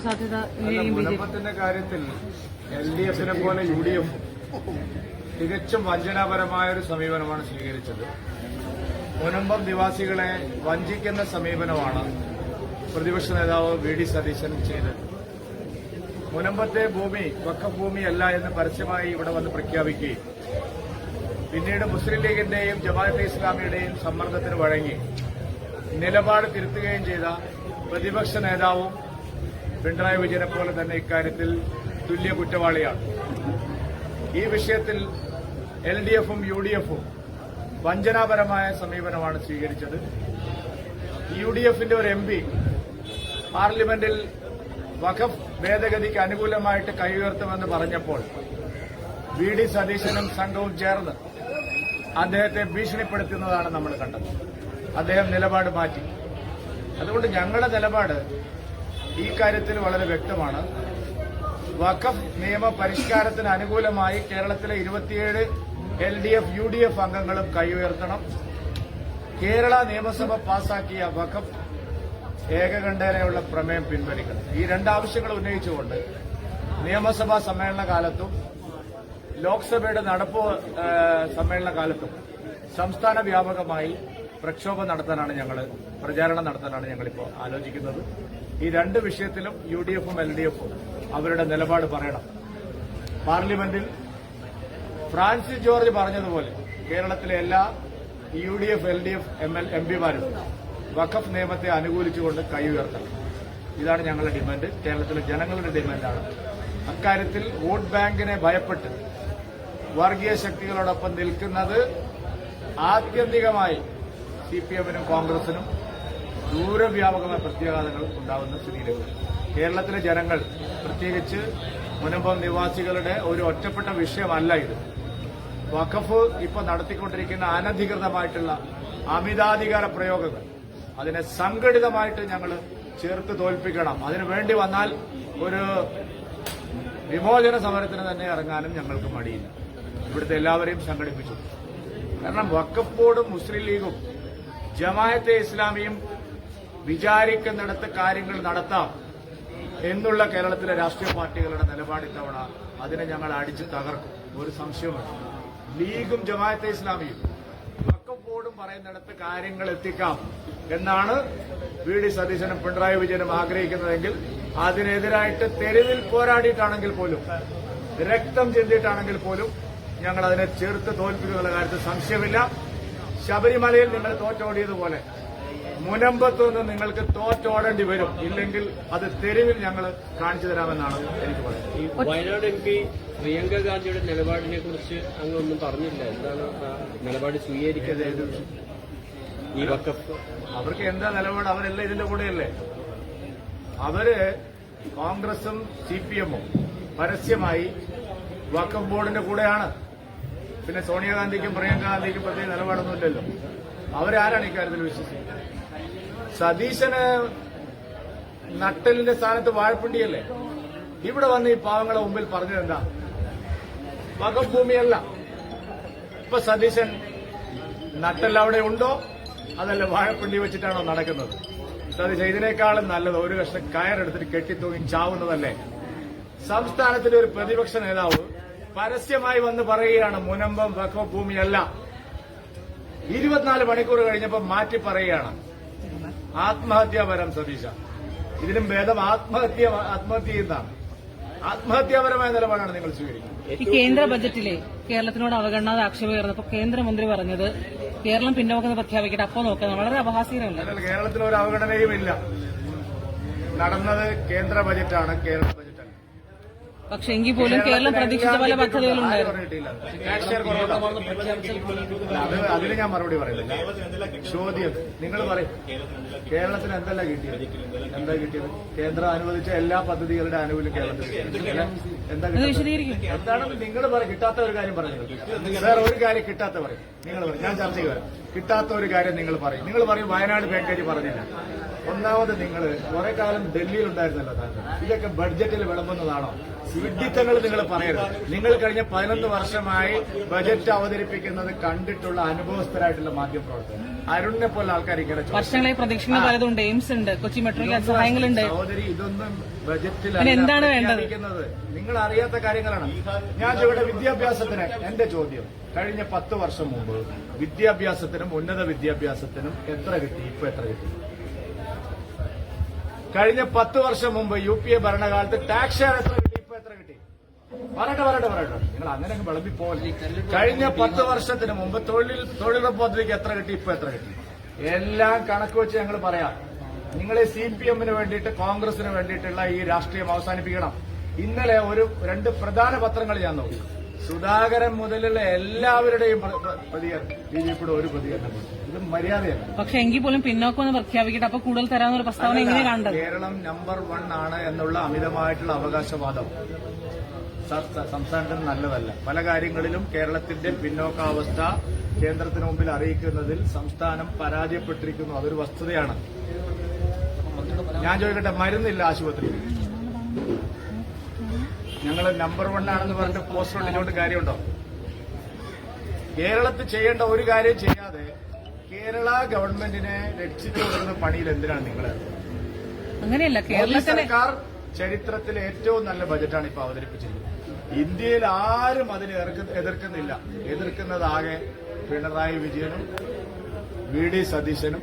സാധ്യത? മുനമ്പത്തിന്റെ കാര്യത്തിൽ LDF-നെ പോലെ UDF തികച്ചും വഞ്ചനാപരമായ ഒരു സമീപനമാണ് സ്വീകരിച്ചത്. മുനമ്പം നിവാസികളെ വഞ്ചിക്കുന്ന സമീപനമാണ് പ്രതിപക്ഷ നേതാവ് VD സതീശൻ ചെയ്തത്. മുനമ്പത്തെ ഭൂമി വഖഫ് ഭൂമിയല്ല എന്ന് പരസ്യമായി ഇവിടെ വന്ന് പ്രഖ്യാപിക്കുകയും പിന്നീട് മുസ്ലിം ലീഗിന്റെയും ജമാഅത്തെ ഇസ്ലാമിയുടെയും സമ്മർദ്ദത്തിന് വഴങ്ങി നിലപാട് തിരുത്തുകയും ചെയ്ത പ്രതിപക്ഷ നേതാവും പിണറായി വിജയനെ പോലെ തന്നെ ഇക്കാര്യത്തിൽ തുല്യ കുറ്റവാളിയാണ്. ഈ വിഷയത്തിൽ LDF-ഉം UDF-ഉം വഞ്ചനാപരമായ സമീപനമാണ് സ്വീകരിച്ചത്. UDF-ന്റെ ഒരു MP പാർലമെന്റിൽ വഖഫ് ഭേദഗതിക്ക് അനുകൂലമായിട്ട് കൈയുയർത്തുമെന്ന് പറഞ്ഞപ്പോൾ VD സതീശനും സംഘവും ചേർന്ന് അദ്ദേഹത്തെ ഭീഷണിപ്പെടുത്തുന്നതാണ് നമ്മൾ കണ്ടത്. അദ്ദേഹം നിലപാട് മാറ്റി. അതുകൊണ്ട് ഞങ്ങളുടെ നിലപാട് ഈ കാര്യത്തിൽ വളരെ വ്യക്തമാണ്. വഖഫ് നിയമ പരിഷ്കാരത്തിന് അനുകൂലമായി കേരളത്തിലെ 27 LDF, UDF അംഗങ്ങളും കൈയുയർത്തണം. കേരള നിയമസഭ പാസാക്കിയ വഖഫ് ഏകകണ്ഠേനയുള്ള പ്രമേയം പിൻവലിക്കണം. ഈ രണ്ടാവശ്യങ്ങൾ ഉന്നയിച്ചുകൊണ്ട് നിയമസഭാ സമ്മേളന കാലത്തും ലോക്സഭയുടെ നടപ്പ് സമ്മേളന കാലത്തും സംസ്ഥാന വ്യാപകമായി പ്രക്ഷോഭം നടത്താനാണ് പ്രചാരണം നടത്താനാണ് ഞങ്ങളിപ്പോൾ ആലോചിക്കുന്നത്. ഈ രണ്ട് വിഷയത്തിലും UDF-ഉം LDF-ഉം അവരുടെ നിലപാട് പറയണം. പാർലമെന്റിൽ ഫ്രാൻസിസ് ജോർജ് പറഞ്ഞതുപോലെ കേരളത്തിലെ എല്ലാ UDF, LDF MP-മാരും വഖഫ് നിയമത്തെ അനുകൂലിച്ചുകൊണ്ട് കൈ ഉയർത്തണം. ഇതാണ് ഞങ്ങളുടെ ഡിമാൻഡ്. കേരളത്തിലെ ജനങ്ങളുടെ ഡിമാൻഡാണ്. അക്കാര്യത്തിൽ വോട്ട് ബാങ്കിനെ ഭയപ്പെട്ട് വർഗീയ ശക്തികളോടൊപ്പം നിൽക്കുന്നത് ആത്യന്തികമായി CPM-നും കോൺഗ്രസിനും ദൂരവ്യാപകമായ പ്രത്യാഘാതങ്ങൾ ഉണ്ടാവുന്ന സ്ഥിതിയിലേക്ക് കേരളത്തിലെ ജനങ്ങൾ, പ്രത്യേകിച്ച് മുനമ്പം നിവാസികളുടെ ഒരു ഒറ്റപ്പെട്ട വിഷയമല്ല ഇത്. വഖഫ് ഇപ്പോൾ നടത്തിക്കൊണ്ടിരിക്കുന്ന അനധികൃതമായിട്ടുള്ള അമിതാധികാര പ്രയോഗങ്ങൾ, അതിനെ സംഘടിതമായിട്ട് ഞങ്ങൾ ചേർത്ത് തോൽപ്പിക്കണം. അതിനു വേണ്ടി വന്നാൽ ഒരു വിമോചന സമരത്തിന് തന്നെ ഇറങ്ങാനും ഞങ്ങൾക്ക് മടിയില്ല. ഇവിടുത്തെ എല്ലാവരെയും സംഘടിപ്പിച്ചു. കാരണം വഖഫ് ബോർഡും മുസ്ലിം ലീഗും ജമാഅത്തെ ഇസ്ലാമിയും വിചാരിക്കുന്നിടത്ത് കാര്യങ്ങൾ നടത്താം എന്നുള്ള കേരളത്തിലെ രാഷ്ട്രീയ പാർട്ടികളുടെ നിലപാട് ഇത്തവണ അതിനെ ഞങ്ങൾ അടിച്ചു തകർക്കും. ഒരു സംശയവുമില്ല. ലീഗും ജമാഅത്തെ ഇസ്ലാമിയും വഖഫ് ബോർഡും പറയുന്നിടത്ത് കാര്യങ്ങൾ എത്തിക്കാം എന്നാണ് VD സതീശനും പിണറായി വിജയനും ആഗ്രഹിക്കുന്നതെങ്കിൽ അതിനെതിരായിട്ട് തെരുവിൽ പോരാടിയിട്ടാണെങ്കിൽ പോലും, രക്തം ചിന്തിയിട്ടാണെങ്കിൽ പോലും ഞങ്ങൾ അതിനെ ചേർത്ത് തോൽപ്പിക്കുന്ന കാര്യത്തിൽ സംശയമില്ല. ശബരിമലയിൽ നിങ്ങൾ തോറ്റോടിയതുപോലെ മുനമ്പത്തുനിന്ന് നിങ്ങൾക്ക് തോറ്റോടേണ്ടി വരും. ഇല്ലെങ്കിൽ അത് തെരുവിൽ ഞങ്ങൾ കാണിച്ചു തരാമെന്നാണ് എനിക്ക് പറയുന്നത്. ഈ വയനാട് MP പ്രിയങ്ക ഗാന്ധിയുടെ നിലപാടിനെ കുറിച്ച് അങ്ങൊന്നും പറഞ്ഞില്ല. എന്താണ് നിലപാട് സ്വീകരിക്കുന്നത്? ഈ വഖഫ് അവർക്ക് എന്താ നിലപാട്? അവരെല്ലാം ഇതിന്റെ കൂടെയല്ലേ. അവര് കോൺഗ്രസും CPM-ഉം പരസ്യമായി വഖഫ് ബോർഡിന്റെ കൂടെയാണ്. പിന്നെ സോണിയാഗാന്ധിക്കും പ്രിയങ്ക ഗാന്ധിക്കും പ്രത്യേക നിലപാടൊന്നുമില്ലല്ലോ. അവരാരാണ് ഇക്കാര്യത്തിൽ വിശ്വസിക്കുന്നത്? സതീശന് നട്ടലിന്റെ സ്ഥാനത്ത് വാഴപ്പിണ്ടിയല്ലേ. ഇവിടെ വന്ന് ഈ പാവങ്ങളെ മുമ്പിൽ പറഞ്ഞതെന്താ? വഖഫ് ഭൂമിയല്ല. ഇപ്പൊ സതീശൻ നട്ടൽ അവിടെ ഉണ്ടോ അതല്ല വാഴപ്പിണ്ടി വെച്ചിട്ടാണോ നടക്കുന്നത്? സതീശ ഇതിനേക്കാളും നല്ലത് ഒരു കഷ്ണം കയറെടുത്തിട്ട് കെട്ടിത്തൂങ്ങി ചാവുന്നതല്ലേ. സംസ്ഥാനത്തിലെ ഒരു പ്രതിപക്ഷ നേതാവ് പരസ്യമായി വന്ന് പറയുകയാണ് മുനമ്പം വഖഫ് ഭൂമിയല്ല. 24 മണിക്കൂർ കഴിഞ്ഞപ്പോൾ മാറ്റി പറയുകയാണ്. ആത്മഹത്യാപരം സതീശ. ഇതിനും ഭേദം ആത്മഹത്യ ചെയ്യുന്നതാണ്. ആത്മഹത്യാപരമായ നിലപാടാണ് നിങ്ങൾ സ്വീകരിക്കുന്നത്. ഈ കേന്ദ്ര ബജറ്റിലെ കേരളത്തിനോട് അവഗണനാതെ ആക്ഷേപം ഉയർന്നപ്പോൾ കേന്ദ്രമന്ത്രി പറഞ്ഞത് കേരളം പിന്നോക്കം പ്രഖ്യാപിക്കട്ടെ, അപ്പോൾ നോക്കുന്നത് വളരെ അപഹാസ്യകരമല്ല. കേരളത്തിൽ ഒരു അവഗണനയും ഇല്ല. നടന്നത് കേന്ദ്ര ബജറ്റാണ്, കേരള ബജറ്റല്ല. പക്ഷെ എങ്കിൽ പോലും കേരളം പ്രതീക്ഷിച്ച പല പദ്ധതികളുണ്ടായിരുന്നു. അതിന് ഞാൻ മറുപടി പറയുന്നില്ല. ചോദ്യം നിങ്ങൾ പറയും, കേരളത്തിന് എന്തെല്ലാം കിട്ടിയത്? എന്താ കിട്ടിയത്? കേന്ദ്രം അനുവദിച്ച എല്ലാ പദ്ധതികളുടെ ആനുകൂല്യം കേരളത്തിൽ എന്താ എന്താണെന്ന് നിങ്ങൾ പറയും. കിട്ടാത്ത ഒരു കാര്യം പറഞ്ഞു. വേറെ ഒരു കാര്യം കിട്ടാത്ത പറയും. നിങ്ങൾ പറയും. ഞാൻ ചർച്ച ചെയ്യാം. കിട്ടാത്ത ഒരു കാര്യം നിങ്ങൾ പറയും. നിങ്ങൾ പറയും വയനാട് പാക്കേജ് പറഞ്ഞില്ല. ഒന്നാമത് നിങ്ങൾ കുറെ കാലം ഡൽഹിയിൽ ഉണ്ടായിരുന്നല്ലോ താങ്കൾ. ഇതൊക്കെ ബഡ്ജറ്റിൽ വിളമ്പുന്നതാണോ? വിഡ്ഢിത്തങ്ങൾ നിങ്ങൾ പറയരുത്. നിങ്ങൾ കഴിഞ്ഞ 11 വർഷമായി ബജറ്റ് അവതരിപ്പിക്കുന്നത് കണ്ടിട്ടുള്ള അനുഭവസ്ഥരായിട്ടുള്ള മാധ്യമപ്രവർത്തകർ, അരുണിനെ പോലെ ആൾക്കാർ ഇങ്ങനെ വർഷങ്ങളായി പ്രതീക്ഷിക്കുന്ന പലതുണ്ട്. എയിംസ് ഉണ്ട്, കൊച്ചി മെട്രോയ്ക്ക് സഹായങ്ങളുണ്ട്. സഹോദരി, ഇതൊന്നും ബജറ്റിൽ എന്താണ് വേണ്ടത്? നിങ്ങൾ അറിയാത്ത കാര്യങ്ങളാണ്. ഞാൻ ഇവിടെ വിദ്യാഭ്യാസത്തിന് എന്റെ ചോദ്യം, കഴിഞ്ഞ 10 വർഷം മുമ്പ് വിദ്യാഭ്യാസത്തിനും ഉന്നത വിദ്യാഭ്യാസത്തിനും എത്ര കിട്ടി? ഇപ്പൊ എത്ര കിട്ടി? കഴിഞ്ഞ 10 വർഷം മുമ്പ് UPA ഭരണകാലത്ത് ടാക്സ് ഷെയർ എത്ര കിട്ടി? ഇപ്പൊ എത്ര കിട്ടി? പറയട്ടെ. നിങ്ങൾ അങ്ങനെ വിളമ്പി പോലെ. കഴിഞ്ഞ 10 വർഷത്തിന് മുമ്പ് തൊഴിലുറപ്പ് പദ്ധതിക്ക് എത്ര കിട്ടി? ഇപ്പൊ എത്ര കിട്ടി? എല്ലാം കണക്ക് വെച്ച് ഞങ്ങൾ പറയാം. നിങ്ങളെ CPM-ന് വേണ്ടിയിട്ട് കോൺഗ്രസിന് വേണ്ടിയിട്ടുള്ള ഈ രാഷ്ട്രീയം അവസാനിപ്പിക്കണം. ഇന്നലെ 2 പ്രധാന പത്രങ്ങൾ ഞാൻ നോക്കി. സുധാകരൻ മുതലുള്ള എല്ലാവരുടെയും പ്രതികരണം, BJPയുടെ ഒരു പ്രതികരണം. ഇത് മര്യാദയല്ല. പക്ഷെ എങ്കിൽ പോലും പിന്നോക്കം എന്ന് പ്രഖ്യാപിക്കട്ടെ, അപ്പൊ കൂടുതൽ തരാമെന്നൊരു പ്രസ്താവന എങ്ങനെ കണ്ടത്? കേരളം നമ്പർ 1 ആണ് എന്നുള്ള അമിതമായിട്ടുള്ള അവകാശവാദം സംസ്ഥാനത്തിന് നല്ലതല്ല. പല കാര്യങ്ങളിലും കേരളത്തിന്റെ പിന്നോക്കാവസ്ഥ കേന്ദ്രത്തിന് മുമ്പിൽ അറിയിക്കുന്നതിൽ സംസ്ഥാനം പരാജയപ്പെട്ടിരിക്കുന്നു. അതൊരു വസ്തുതയാണ്. ഞാൻ ചോദിക്കട്ടെ, മരുന്നില്ല ആശുപത്രിയിൽ, ഞങ്ങൾ നമ്പർ 1 ആണെന്ന് പറഞ്ഞിട്ട് പോസ്റ്റർ ഒട്ടിച്ചുകൊണ്ട് കാര്യമുണ്ടോ? കേരളത്തിൽ ചെയ്യേണ്ട ഒരു കാര്യം ചെയ്യാതെ കേരള ഗവൺമെന്റിനെ രക്ഷിച്ചു കൊടുക്കുന്ന പണിയിൽ എന്തിനാണ് നിങ്ങൾ? അങ്ങനെയല്ല, കേരള സർക്കാർ ചരിത്രത്തിലെ ഏറ്റവും നല്ല ബജറ്റാണ് ഇപ്പൊ അവതരിപ്പിച്ചിരിക്കുന്നത്. ഇന്ത്യയിൽ ആരും അതിനെ എതിർക്കുന്നില്ല. എതിർക്കുന്നതാകെ പിണറായി വിജയനും VD സതീശനും